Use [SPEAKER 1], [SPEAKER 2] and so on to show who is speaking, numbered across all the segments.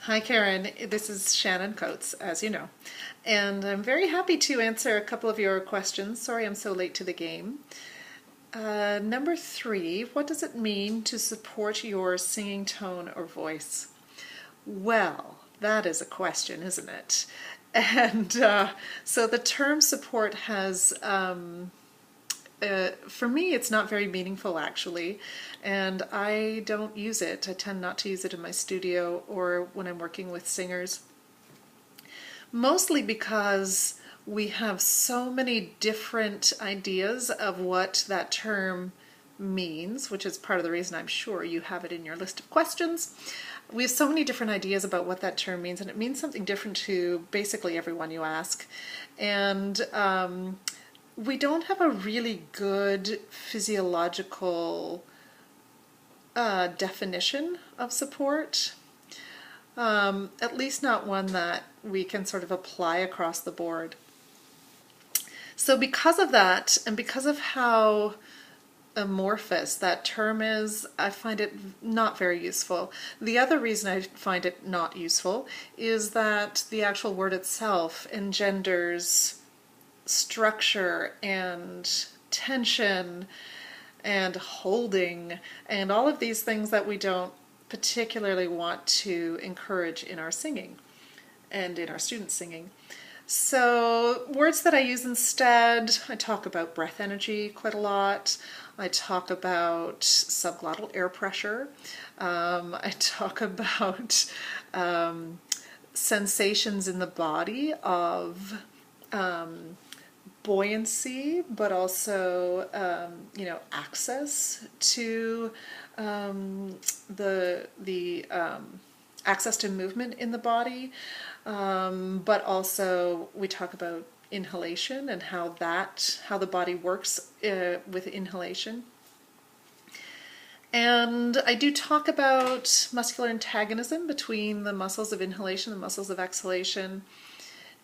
[SPEAKER 1] Hi Karen, this is Shannon Coates, as you know, and I'm very happy to answer a couple of your questions. Sorry I'm so late to the game. Number three, what does it mean to support your singing tone or voice? Well, that is a question, isn't it? And so the term support has for me, it's not very meaningful actually, and I don't use it. I tend not to use it in my studio or when I'm working with singers, mostly because we have so many different ideas of what that term means, which is part of the reason I'm sure you have it in your list of questions. We have so many different ideas about what that term means, and it means something different to basically everyone you ask. And we don't have a really good physiological definition of support, at least not one that we can sort of apply across the board. So because of that, and because of how amorphous that term is, I find it not very useful. The other reason I find it not useful is that the actual word itself engenders structure and tension and holding and all of these things that we don't particularly want to encourage in our singing and in our students' singing. So words that I use instead, I talk about breath energy quite a lot. I talk about subglottal air pressure. I talk about sensations in the body of buoyancy, but also access to the access to movement in the body. But also we talk about inhalation and how the body works with inhalation. And I do talk about muscular antagonism between the muscles of inhalation and the muscles of exhalation,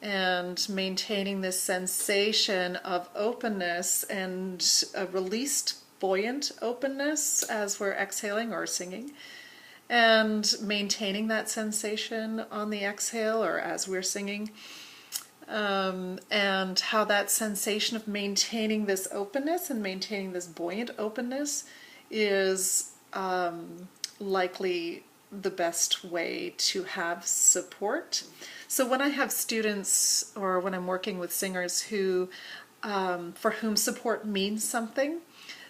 [SPEAKER 1] and maintaining this sensation of openness and a released buoyant openness as we're exhaling or singing, and maintaining that sensation on the exhale or as we're singing, and how that sensation of maintaining this openness and maintaining this buoyant openness is likely the best way to have support. So when I have students or when I'm working with singers who for whom support means something,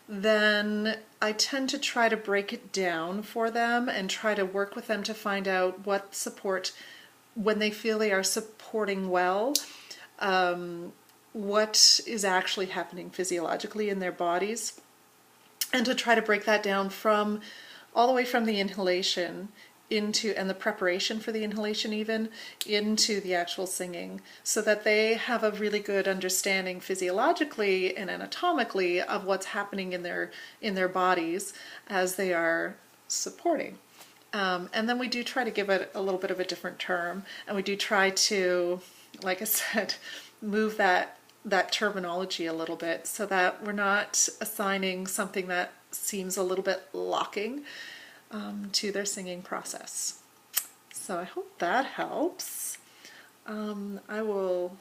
[SPEAKER 1] then I tend to try to break it down for them and try to work with them to find out what support, when they feel they are supporting well, what is actually happening physiologically in their bodies, and to try to break that down from all the way from the inhalation into, and the preparation for the inhalation even, into the actual singing, so that they have a really good understanding physiologically and anatomically of what's happening in their bodies as they are supporting. And then we do try to give it a little bit of a different term, and we do try to, like I said, move that terminology a little bit so that we're not assigning something that seems a little bit locking to their singing process. So I hope that helps. I will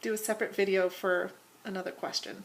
[SPEAKER 1] do a separate video for another question.